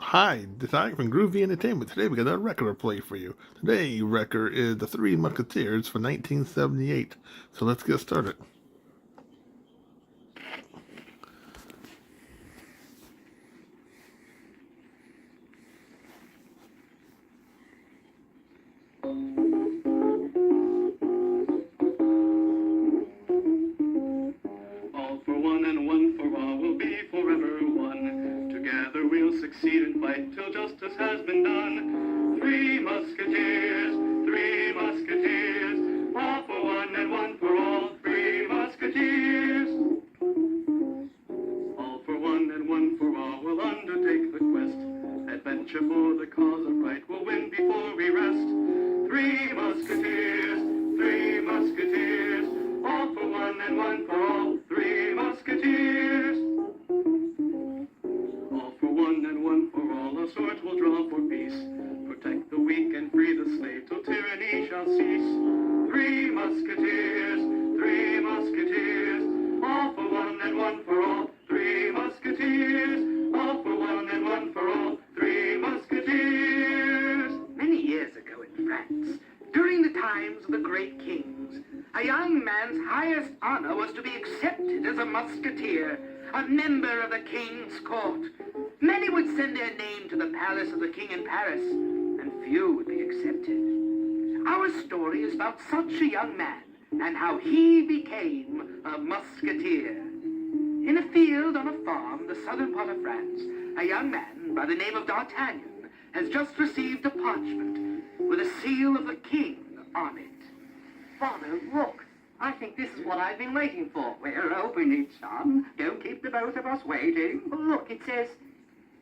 Hi, this is from Groovy Entertainment. Today we got a record play for you. Today record is The Three Musketeers from 1978. So let's get started. All for one and one for all will be forever one. Together we'll succeed and fight till justice has been done. Three musketeers, all for one and one for all. Three musketeers. All for one and one for all will undertake the quest. Adventure for the cause of right will win before we rest. Three musketeers, all for one and one for all. Three musketeers. All for one and one for all, a sword will draw for peace. Protect the weak and free the slave till tyranny shall cease. Three musketeers, all for one and one for all. Three musketeers, all for one and one for all. Three musketeers. Many years ago in France, during the times of the great kings, a young man's highest honor was to be accepted as a musketeer, a member of the king's court. Many would send their name to the palace of the king in Paris, and few would be accepted. Our story is about such a young man and how he became a musketeer. In a field on a farm, the southern part of France, a young man by the name of D'Artagnan has just received a parchment with a seal of the king on it. Father, look. I think this is what I've been waiting for. We'll open it, son. Don't keep the both of us waiting. Look, it says,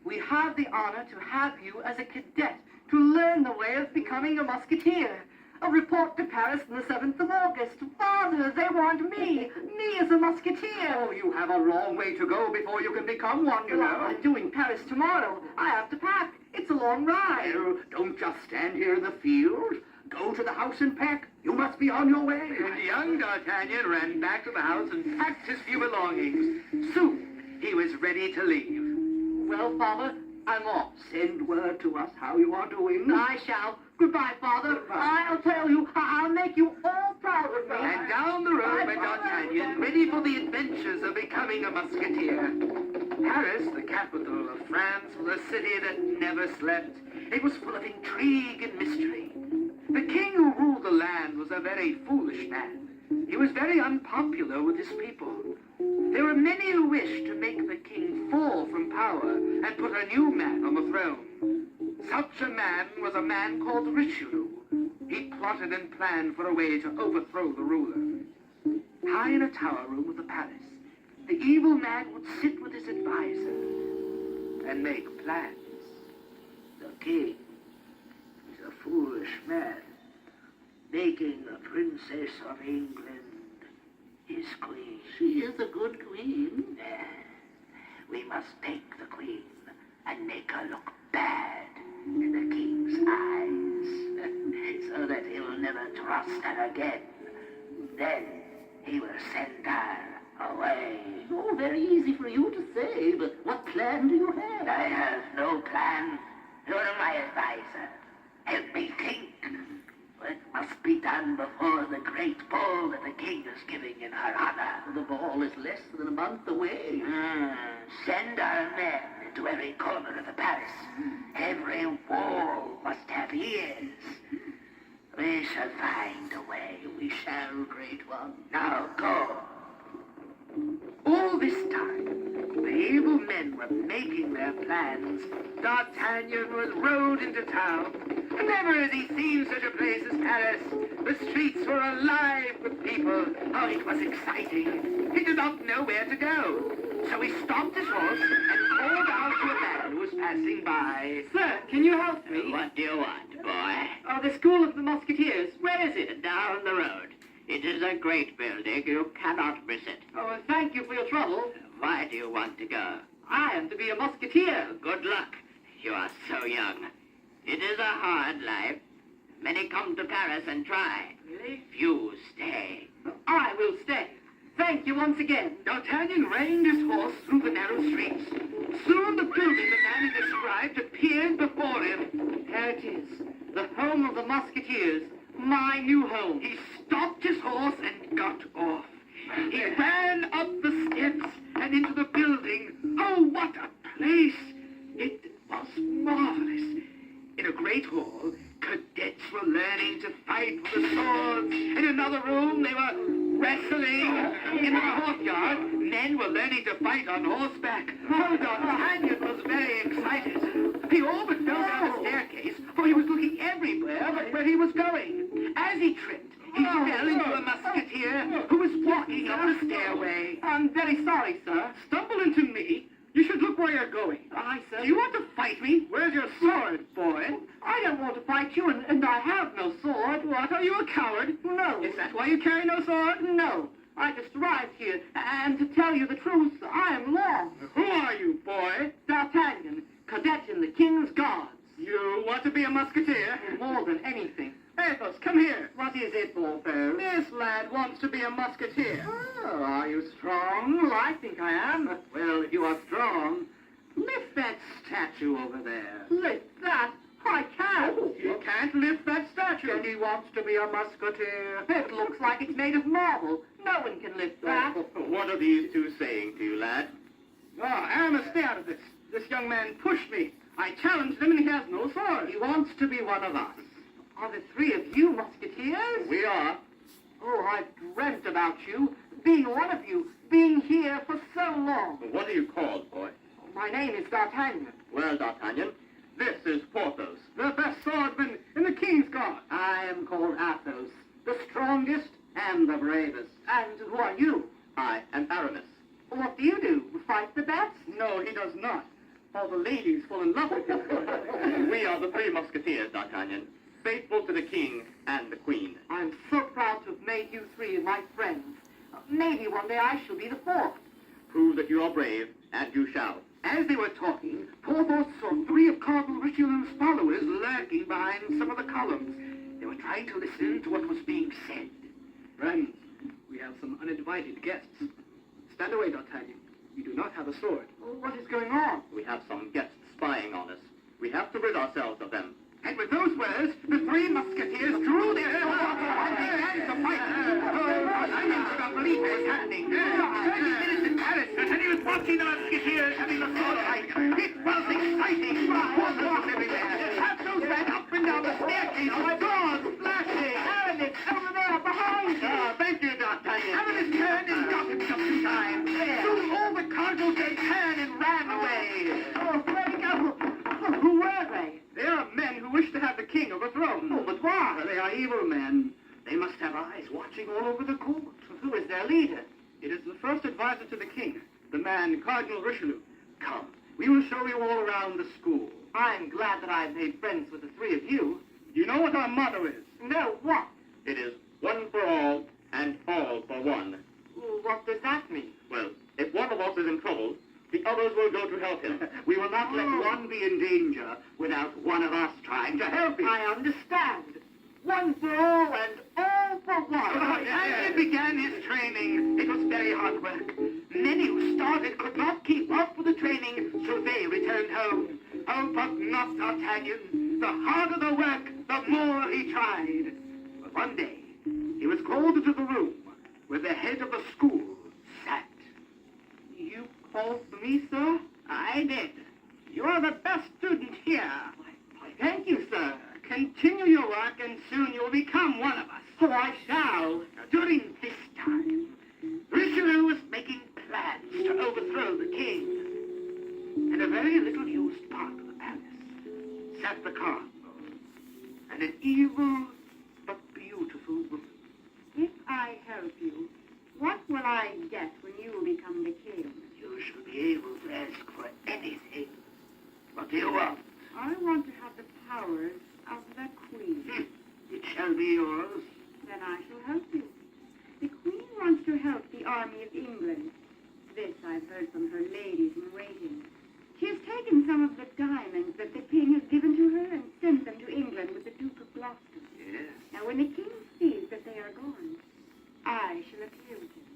we have the honor to have you as a cadet to learn the way of becoming a musketeer. A report to Paris on the 7th of August. Father, they want me as a musketeer. Oh, you have a long way to go before you can become one, you know. I'm doing Paris tomorrow. I have to pack. It's a long ride. Well, don't just stand here in the field. Go to the house and pack. You must be on your way. Young D'Artagnan ran back to the house and packed his few belongings. Soon, he was ready to leave. Well, Father, I'm off. Send word to us how you are doing. I shall. Goodbye, Father. Goodbye. I'll tell you, I'll make you all proud of me. And down the road went D'Artagnan, ready for the adventures of becoming a musketeer. Paris, the capital of France, was a city that never slept. It was full of intrigue and mystery. The king who ruled the land was a very foolish man. He was very unpopular with his people. There were many who wished to make the king fall from power and put a new man on the throne. Such a man was a man called Richelieu. He plotted and planned for a way to overthrow the ruler. High in a tower room of the palace, the evil man would sit with his advisor and make plans. The king is a foolish man, making the Princess of England his queen. She is a good queen. We must take the queen and make her look bad in the king's eyes, so that he will never trust her again. Then he will send her away. Oh, very easy for you to say, but what plan do you have? I have no plan. You're my advisor. Help me think. What must be done before the great ball that the king is giving in her honor? The ball is less than a month away. Send our men into every corner of the palace. Every wall must have ears. We shall find a way. We shall, great one. Now go. All this time, the evil men were making their plans. D'Artagnan was rode into town. Never had he seen such a place as Paris. The streets were alive with people. Oh, it was exciting. He did not know where to go. So he stopped his horse and called out to a man who was passing by. Sir, can you help me? What do you want, boy? Oh, the School of the Musketeers. Where is it? Down the road. It is a great building. You cannot miss it. Oh, thank you for your trouble. Why do you want to go? I am to be a musketeer. Good luck. You are so young. It is a hard life. Many come to Paris and try. Really? Few stay. I will stay. Thank you once again. D'Artagnan reined his horse through the narrow streets. Soon the building the man had described appeared. appeared before him. There it is, the home of the musketeers, my new home. He stopped his horse and got off. He ran up the steps and into the building. Oh, what a place! It was marvelous. In a great hall, cadets were learning to fight with the swords. In another room, they were wrestling. In the courtyard, men were learning to fight on horseback. Oh, D'Artagnan was very excited. He all but fell down the staircase, for he was looking everywhere but where he was going. As he tripped, he fell into a musketeer who was walking up the stairway. I'm very sorry, sir. Stumble into me? You should look where you're going. Aye, sir. Do you want to fight me? Where's your sword, boy? I don't want to fight you, and I have no sword. What, are you a coward? No. Is that why you carry no sword? No. I just arrived here, and to tell you the truth, I am lost. Who are you, boy? D'Artagnan, cadet in the King's Guards. You want to be a musketeer? More than anything. Athos, come here. What is it, Porthos? This lad wants to be a musketeer. Oh, are you strong? Well, I think I am. Well, if you are strong, lift that statue over there. Lift that? I can't. You can't lift that statue. And he wants to be a musketeer. It looks like it's made of marble. No one can lift that. What are these two saying to you, lad? Oh, Aramis, stay out of this. This young man pushed me. I challenged him and he has no sword. He wants to be one of us. Are the three of you musketeers? We are. Oh, I've dreamt about you, being one of you, being here for so long. What are you called, boy? My name is D'Artagnan. Well, D'Artagnan, this is Porthos. The best swordsman in the King's Guard. I am called Athos, the strongest and the bravest. And who are you? I am Aramis. What do you do? Fight the bats? No, he does not. All the ladies fall in love with him. We are the three musketeers, D'Artagnan, faithful to the king and the queen. I'm so proud to have made you three my friends. Maybe one day I shall be the fourth. Prove that you are brave, and you shall. As they were talking, Porthos saw three of Cardinal Richelieu's followers lurking behind some of the columns. They were trying to listen to what was being said. Friends, we have some uninvited guests. Stand away, D'Artagnan. You do not have a sword. What is going on? We have some guests spying on us. We have to rid ourselves of them. And with those words, the three musketeers drew their swords and began to fight. I could not believe what was happening. 30 minutes in Paris, and he was watching the musketeers having a sword fight. It was exciting. Horses was everywhere. Athos ran up and down the staircase with swords flashing. Aramis, over there, behind you. Thank you, D'Artagnan. Aramis turned and got him just in time. Soon all the cardinals they turned and ran away. Oh, where did he go? Oh, who were they? They are men who wish to have the king overthrown. Oh, but why? They are evil men. They must have eyes watching all over the court. Who is their leader? It is the first advisor to the king, the man Cardinal Richelieu. Come, we will show you all around the school. I'm glad that I've made friends with the three of you. You know what our motto is? No, what? It is one for all, and all for one. What does that mean? Well, if one of us is in trouble, the others will go to help him. We will not let one be in danger without one of us trying to help him. I understand. One for all and all for one. As he began his training, it was very hard work. Many who started could not keep up with the training, so they returned home. Oh, but not D'Artagnan. The harder the work, the more he tried. But one day, he was called into the room where the head of the school sat. You called for me, sir? I did. You are the best student here. Why, thank you, sir. Continue your work, and soon you'll become one of us. Oh, I shall. Now, during this time, Richelieu was making plans to overthrow the king. In a very little used part of the palace sat the cardinal, and an evil but beautiful woman. If I help you, what will I get when you become the king? You shall be able to ask for anything. What do you want? I want to have the powers of the queen. It shall be yours. Then I shall help you. The queen wants to help the army of England. This I've heard from her ladies in waiting. She has taken some of the diamonds that the king has given to her and sent them to England with the Duke of Gloucester. Yes. Now, when the king sees that they are gone, I shall accuse him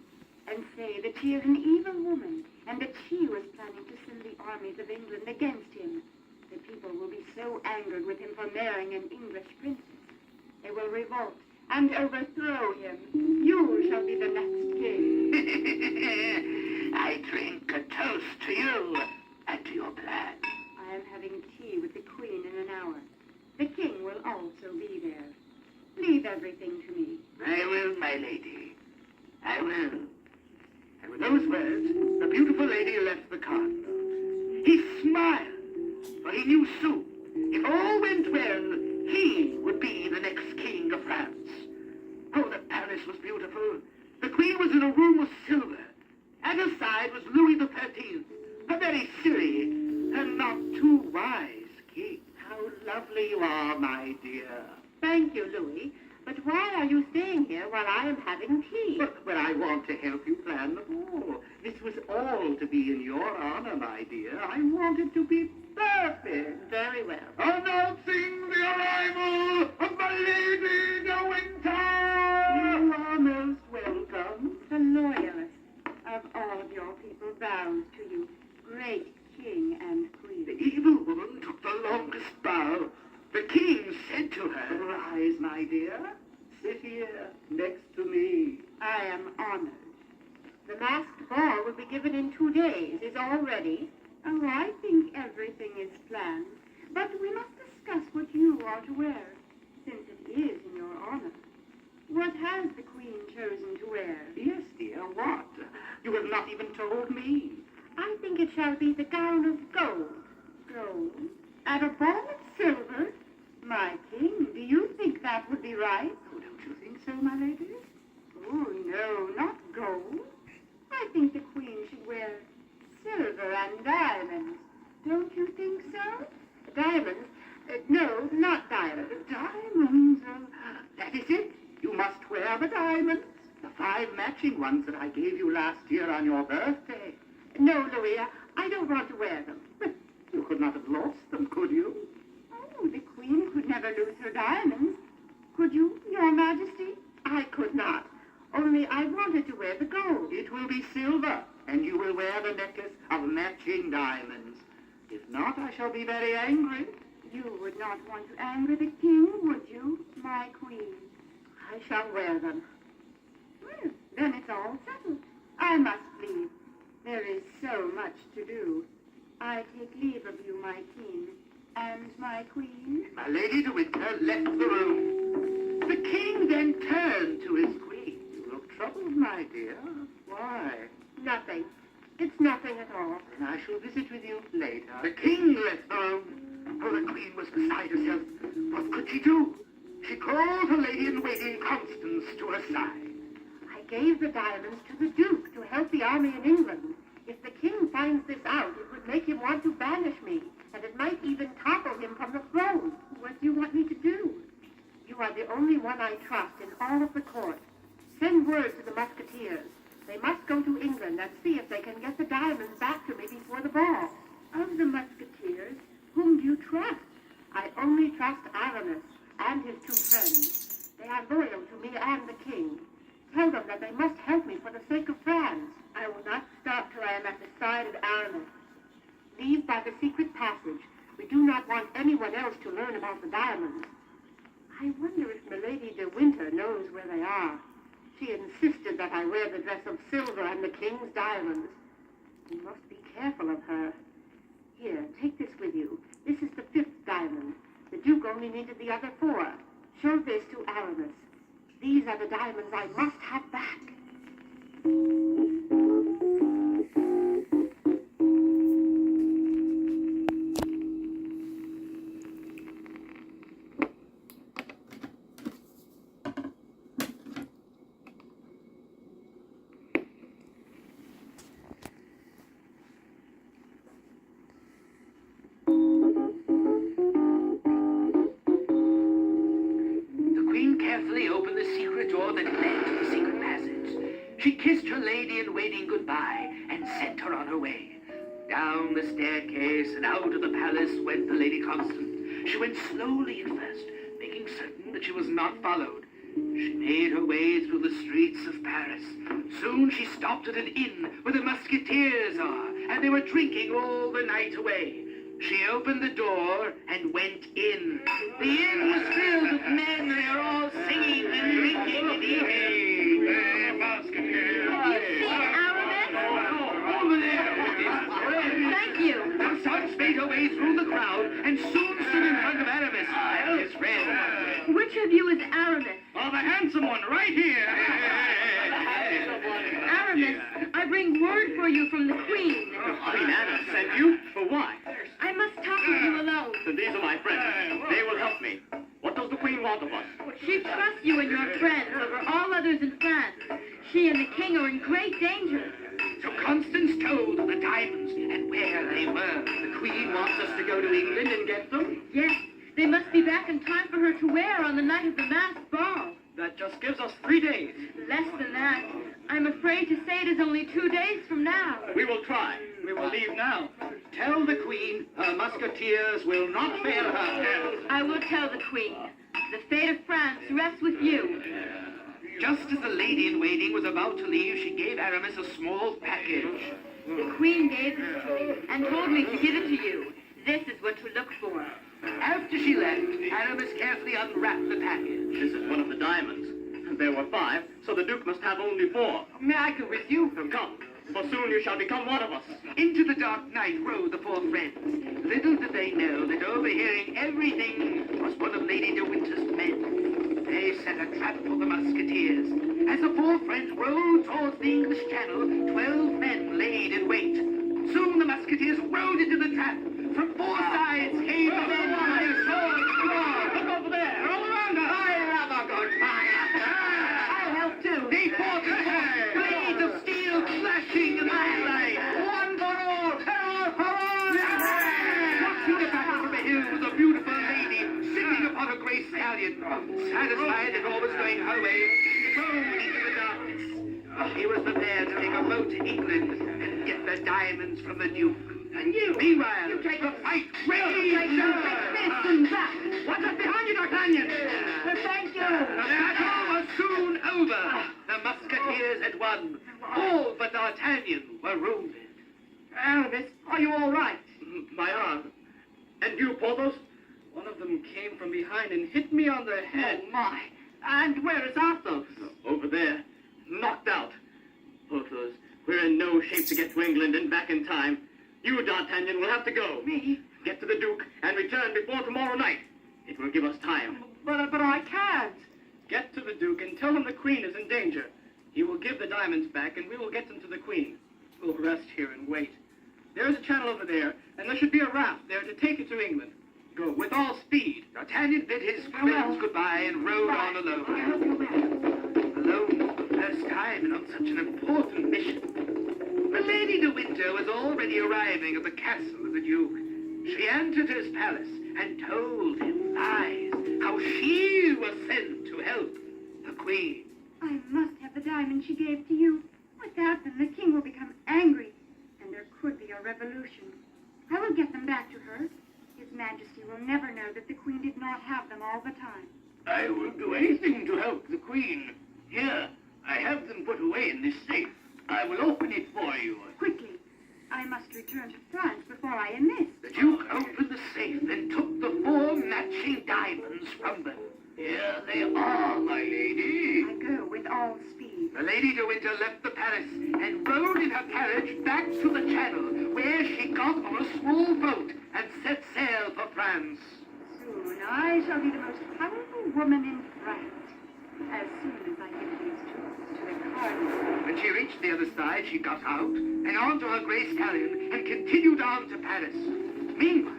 and say that she is an evil woman and that she was planning to send the armies of England against him. The people will so angered with him for marrying an English princess. They will revolt and overthrow him. You shall be the next king. I drink a toast to you and to your plan. I am having tea with the Queen in an hour. The King will also be there. Leave everything to me. I will, my lady. I will. And with those words, the beautiful lady left the cardinal. He smiled, for he knew soon, if all went well, he would be the next king of France. Oh, the palace was beautiful. The queen was in a room of silver. At her side was Louis XIII, a very silly and not too wise king. How lovely you are, my dear. Thank you, Louis. But why are you staying here while I am having tea? But I want to help you plan the ball. This was all to be in your honor, my dear. I want it to be perfect. Very well. Announcing the arrival of my lady de Winter! You are most welcome. The loyalist of all of your people bows to you, great King and The Queen. evil woman took the longest bow. The king said to her, "Rise, my dear. Sit here next to me." I am honored. The masked ball will be given in 2 days. Is all ready? Oh, I think everything is planned. But we must discuss what you are to wear, since it is in your honor. What has the Queen chosen to wear? Yes, dear, what? You have not even told me. I think it shall be the gown of gold. Gold? At a ball of silver? My King, do you think that would be right? Oh, don't you think so, my lady? Oh, no, not gold. I think the Queen should wear silver and diamonds. Don't you think so? Diamonds? No, not diamonds. Diamonds. That is it. You must wear the diamonds. The 5 matching ones that I gave you last year on your birthday. No, Louis, I don't want to wear them. But you could not have lost them, could you? Oh, the Queen could never lose her diamonds. Could you, Your Majesty? I could not. Only I wanted to wear the gold. It will be silver, and you will wear the necklace of matching diamonds. If not, I shall be very angry. You would not want to anger the King, would you, my Queen? I shall wear them. Well, then it's all settled. I must leave. There is so much to do. I take leave of you, my King, and my Queen. My Lady de Winter left the room. The king then turned to his queen. You look troubled, my dear. Why? Nothing. It's nothing at all. Then I shall visit with you later. The king left the room. Oh, the queen was beside herself. What could she do? She called her lady-in-waiting, Constance, to her side. I gave the diamonds to the Duke to help the army in England. If the king finds this out, it would make him want to banish me, and it might even topple him from the throne. What do you want me to do? You are the only one I trust in all of the court. Send word to the musketeers. They must go to England and see if they can get the diamonds back to me before the ball. Of the musketeers, whom do you trust? I only trust Aramis and his 2 friends. They are loyal to me and the king. Tell them that they must help me for the sake of France. I will not stop till I am at the side of Aramis. Leave by the secret passage. We do not want anyone else to learn about the diamonds. I wonder if Milady de Winter knows where they are. She insisted that I wear the dress of silver and the king's diamonds. We must be careful of her. Here, take this with you. This is the 5th diamond. The Duke only needed the other 4. Show this to Aramis. These are the diamonds I must have back. Carefully opened the secret door that led to the secret passage. She kissed her lady-in-waiting goodbye and sent her on her way. Down the staircase and out of the palace went the Lady Constance. She went slowly at first, making certain that she was not followed. She made her way through the streets of Paris. Soon she stopped at an inn where the musketeers are, and they were drinking all the night away. She opened the door and went in. The inn was filled with men. They are all singing and drinking and eating. Hey, musketeers! Over there with his friend. Thank you. The sun sped away through the crowd and soon stood in front of Aramis, his friend. Which of you is Aramis? Oh, the handsome one, right here! Aramis, I bring word for you from the Queen. Queen Anna sent you? For why? I must talk with you alone. These are my friends. They will help me. What does the Queen want of us? She trusts you and your friends over all others in France. She and the King are in great danger. So Constance told the diamonds and where they were. The Queen wants us to go to England and get them. Yes, they must be back in time for her to wear on the night of the masked ball. That just gives us 3 days. Less than that. I'm afraid to say it is only 2 days from now. We will try. We will leave now. Tell the Queen her musketeers will not fail her. I will tell the Queen. The fate of France rests with you. Just as the lady in waiting was about to leave, she gave Aramis a small package. The Queen gave this to me and told me to give it to you. This is what to look for. After she left, Aramis carefully unwrapped the package. This is one of the diamonds. There were 5, so the Duke must have only 4. May I go with you? Come, for soon you shall become one of us. Into the dark night rode the 4 friends. Little did they know that overhearing everything was one of Lady de Winter's men. They set a trap for the musketeers. As the 4 friends rowed towards the English Channel, 12 men laid in wait. Soon the musketeers rode into the trap. From 4 sides came the men with their swords. Look over there! They're all around us! I love a good fire! I help too! They fought and fought! Blades of steel clashing in the moonlight! One for all! For all! Watching the battle from a hill was a beautiful lady sitting upon a grey stallion. Satisfied that all was going her way, she rode into the darkness. She was prepared to take a boat to England and get the diamonds from the Duke. And you, meanwhile, you take a fight. Ready, Listen back. What's up behind you, D'Artagnan? Thank you. The battle was soon over. The musketeers had won. All but D'Artagnan were wounded. Aramis, are you all right? My arm. And you, Porthos? One of them came from behind and hit me on the head. Oh, my. And where is Athos? Over there. Knocked out. Porthos, we're in no shape to get to England and back in time. You, D'Artagnan, will have to go. Me? Get to the Duke and return before tomorrow night. It will give us time. But I can't. Get to the Duke and tell him the Queen is in danger. He will give the diamonds back and we will get them to the Queen. We'll rest here and wait. There is a channel over there, and there should be a raft there to take you to England. Go with all speed. D'Artagnan bid his friends goodbye and rode on alone. Alone for the first time and on such an important mission. The Lady de Winter was already arriving at the castle of the Duke. She entered his palace and told him lies, how she was sent to help the Queen. I must have the diamond she gave to you. Without them, the King will become angry, and there could be a revolution. I will get them back to her. His Majesty will never know that the Queen did not have them all the time. I will do anything to help the Queen. Here, I have them put away in this safe. I will open it for you. Quickly, I must return to France before I enlist. The Duke opened the safe and took the 4 matching diamonds from them. Here they are, my lady. I go with all speed. The Lady de Winter left the palace and rode in her carriage back to the channel, where she got on a small boat and set sail for France. Soon I shall be the most powerful woman in France. As soon as I get these troops to the cardinal. When she reached the other side, she got out and onto her grey stallion and continued on to Paris. Meanwhile,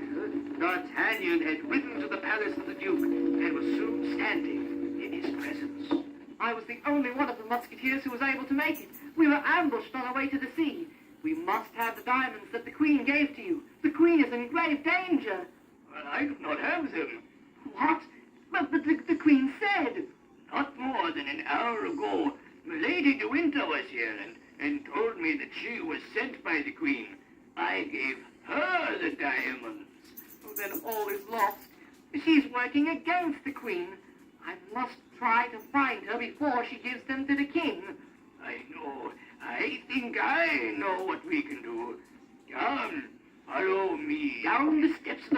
D'Artagnan had ridden to the palace of the Duke and was soon standing in his presence. I was the only one of the musketeers who was able to make it. We were ambushed on our way to the sea. We must have the diamonds that the Queen gave to you. The Queen is in grave danger. Well, I do not have them. What? But the Queen said. Not more than an hour ago, Lady de Winter was here and told me that she was sent by the Queen. I gave her the diamonds. Oh, then all is lost. She's working against the Queen. I must try to find her before she gives them to the King. I know. I think I know what we can do. Come, follow me. Down the steps of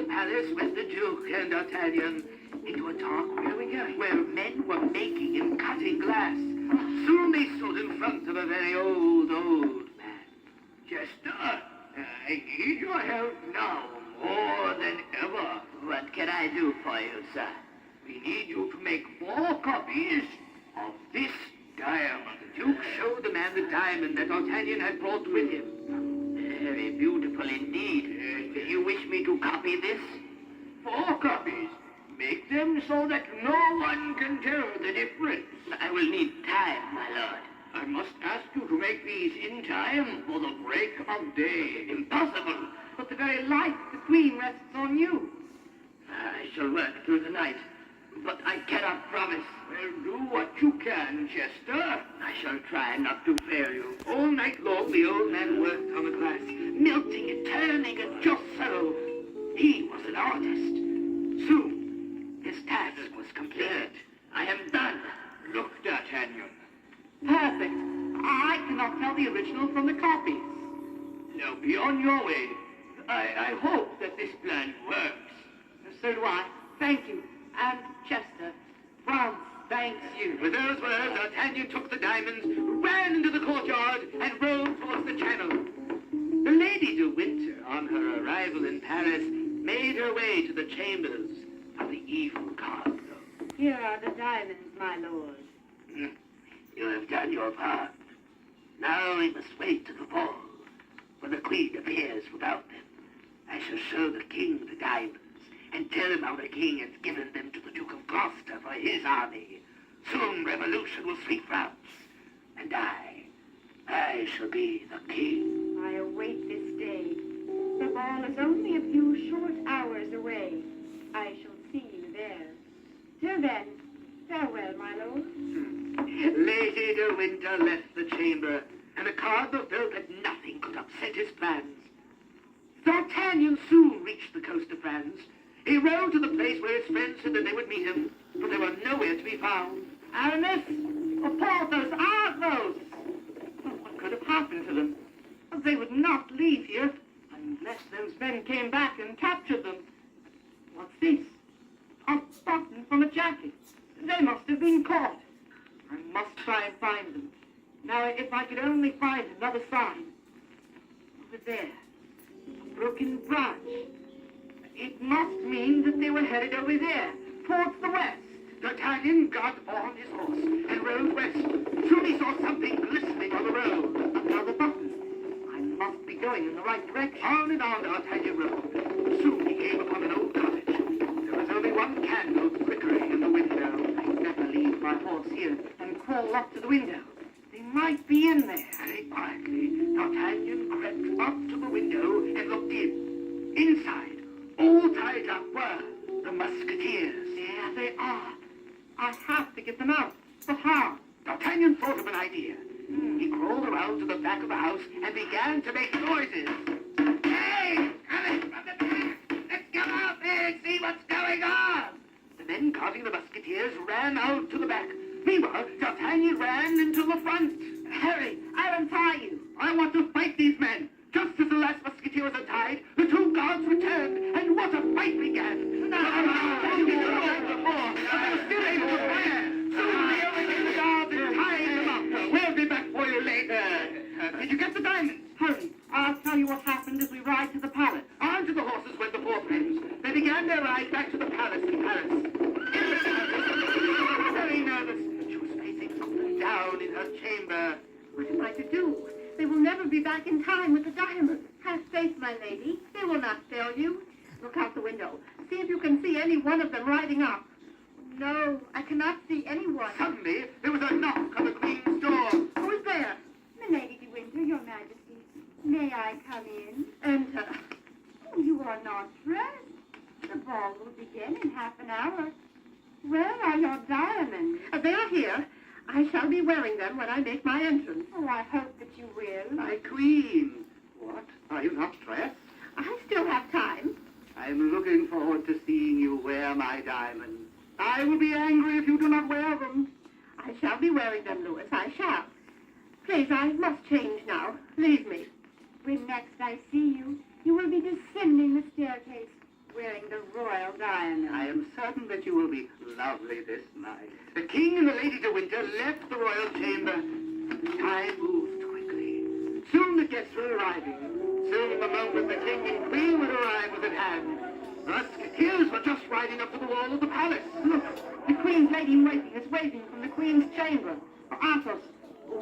D'Artagnan into a dark room where men were making and cutting glass. Soon they stood in front of a very old man. Chester, I need your help now more than ever. What can I do for you, sir? We need you to make 4 copies of this diamond. The Duke showed the man the diamond that D'Artagnan had brought with him. Very beautiful indeed. Do you wish me to copy this? 4 copies. Make them so that no one can tell the difference. I will need time, my lord. I must ask you to make these in time for the break of day. Impossible. But the very light of the Queen rests on you. I shall work through the night, but I cannot promise. Well, do what you can, Chester. I shall try not to fail you. All night long, the old man worked on the glass, melting it, turning it just so. He was an artist. Soon, his task was complete. I am done. Look, D'Artagnan. Perfect. I cannot tell the original from the copies. Now, be on your way. I hope that this plan works. So do I. Thank you. And Chester, France thanks you. With those words, D'Artagnan took the diamonds, ran into the courtyard, and rode towards the channel. The Lady de Winter, on her arrival in Paris, made her way to the chambers of the evil cardinal. Here are the diamonds, my lord. You have done your part. Now we must wait to the ball. When the Queen appears without them, I shall show the King the diamonds and tell him how the King has given them to the Duke of Gloucester for his army. Soon revolution will sweep France, and I shall be the King. I await this day. The ball is only a few short hours away. I shall see you there. Till then, farewell, my lord. Lady de Winter left the chamber, and the cardinal felt that nothing could upset his plans. D'Artagnan soon reached the coast of France. He rode to the place where his friends said that they would meet him, but they were nowhere to be found. Aramis, Porthos, Athos! What could have happened to them? They would not leave here unless those men came back and captured them. What's this? A button from a jacket. They must have been caught. I must try and find them. Now, if I could only find another sign. Over there. A broken branch. It must mean that they were headed over there, towards the west. D'Artagnan got on his horse and rode west. Soon he saw something glistening on the road. Another button. I must be going in the right direction. On and on D'Artagnan rode. Soon he came upon an old cottage. There was only one candle flickering in the window. I'd better leave my horse here and crawl up to the window. They might be in there. Very quietly, D'Artagnan crept up to the window and looked in. Inside, all tied up, were the musketeers. There they are. I have to get them out. But how? D'Artagnan thought of an idea. He crawled around to the back of the house and began to make noises. Hey! Coming from the back! Let's come out there and see what's going on! The men guarding the musketeers ran out to the back. Meanwhile, D'Artagnan ran into the front. Hurry, I'll untie you. I want to fight these men. Just as the last musketeer was untied, the 2 guards returned, and what a fight began! No! You get the rope before, but they were still able to fire! Soon they overtook the guards and tied them up! We'll be back for you later! Did you get the diamonds? Hurry, I'll tell you what happened as we ride to the palace. On to the horses went the 4 friends. They began their ride back to the palace in Paris. Very nervous, she was pacing up and down in her chamber. What am I to do? They will never be back in time with the diamonds. Have faith, my lady. They will not fail you. Look out the window. See if you can see any one of them riding up. No, I cannot see anyone. Suddenly, there was a knock on the Queen's door. Who is there? Milady de Winter, your majesty. May I come in? Enter. Oh, you are not dressed. The ball will begin in half an hour. Where are your diamonds? They are here. I shall be wearing them when I make my entrance. Oh, I hope that you will. My Queen! What? Are you not dressed? I still have time. I'm looking forward to seeing you wear my diamonds. I will be angry if you do not wear them. I shall be wearing them, Louis. I shall. Please, I must change now. Leave me. When next I see you, you will be descending the staircase, wearing the royal diamond. I am certain that you will be lovely this night. The king and the Lady de Winter left the royal chamber. Time moved quickly. Soon the guests were arriving. Soon the moment the king and queen would arrive was at hand. The musketeers were just riding up to the wall of the palace. Look, the queen's lady-in-waiting is waiting from the queen's chamber. Athos,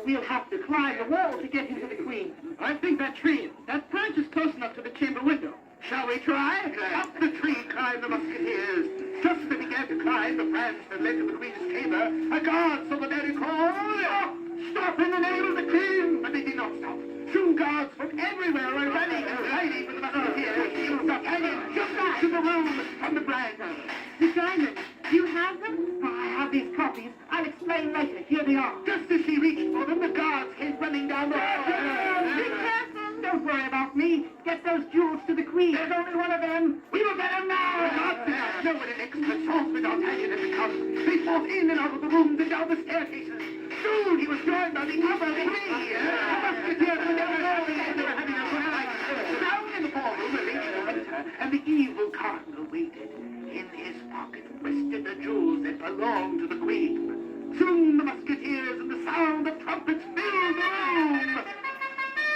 we'll have to climb the wall to get into the queen. I think that branch is close enough to the chamber window. Shall we try? Up the tree climbed the musketeers. Just as they began to climb the branch that led to the queen's chamber, a guard saw the man and called, "Stop! Stop in the name of the king!" But they did not stop. Soon guards from everywhere were running and hiding with the musketeers. D'Artagnan jumped back to the room from the branch. The diamonds, do you have them? I have these copies. I'll explain later. Here they are. Just as she reached for them, the guards came running down the hall. Be careful. Don't worry about me. Get those jewels to the queen. There's only one of them. We will get him now! No one an expert swordsman D'Artagnan had become. They fought in and out of the rooms and down the staircases. Soon he was joined by the other three. The musketeers were never knowing they were having a good fight. Down in the ballroom, the Lady de Winter and the evil cardinal waited. In his pocket rested the jewels that belonged to the queen. Soon the musketeers and the sound of trumpets filled the room.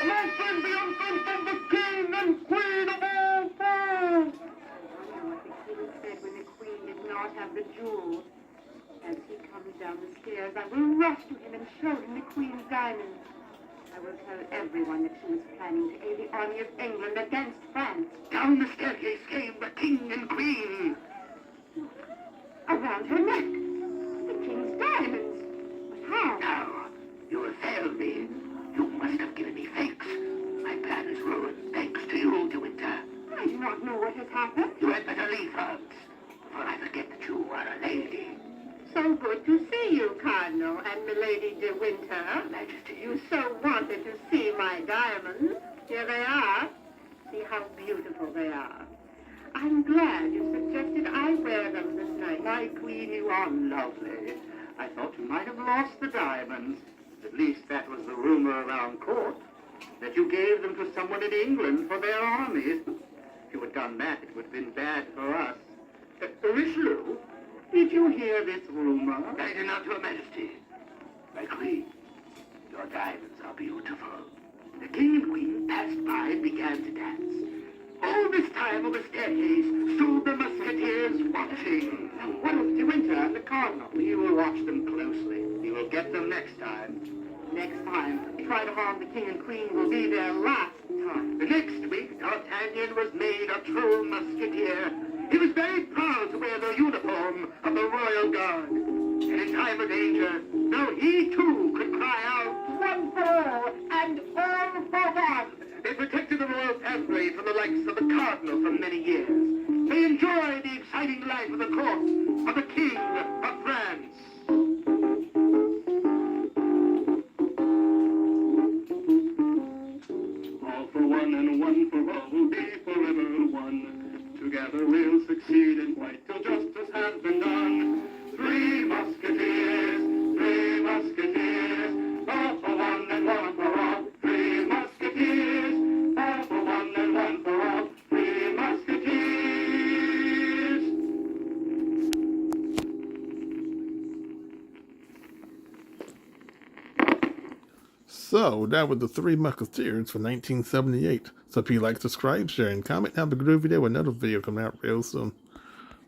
Listen the entrance of the king and queen of all things! The king said when the queen did not have the jewels. As he comes down the stairs, I will rush to him and show him the queen's diamonds. I will tell everyone that she was planning to aid the army of England against France. Down the staircase came the king and queen. Around her neck. The king's diamonds. But how? Now, you have failed me. You must have given me fakes. My plan is ruined, thanks to you, De Winter. I do not know what has happened. You had better leave France, before I forget that you are a lady. So good to see you, Cardinal, and Milady de Winter. Majesty, You so wanted to see my diamonds. Here they are. See how beautiful they are. I'm glad you suggested I wear them this night. my queen, you are lovely. I thought you might have lost the diamonds. At least that was the rumor around court, that you gave them to someone in England for their army. If you had done that, it would have been bad for us. Richelieu, did you hear this rumor? I did not, Your Majesty. My queen, your diamonds are beautiful. The king and queen passed by and began to dance. All this time on the staircase stood the musketeers watching. What of De Winter and the cardinal? We will watch them closely. We will get them next time. Next time, try to harm the king and queen will be their last time. The next week, D'Artagnan was made a true musketeer. He was very proud to wear the uniform of the Royal Guard. And in time of danger, now he too could cry out, "One for all, and all for one!" They protected the royal family from the likes of the cardinal for many years. They enjoyed the exciting life of the court of the King of France. All for one and one for all will be forever one. Together we'll succeed and fight till justice has been done. Three musketeers, all for one and one for all. Three musketeers, all for one and one for all. Three musketeers. So, that was the Three Musketeers for 1978. So if you like, subscribe, share, and comment, have a groovy day with another video coming out real soon.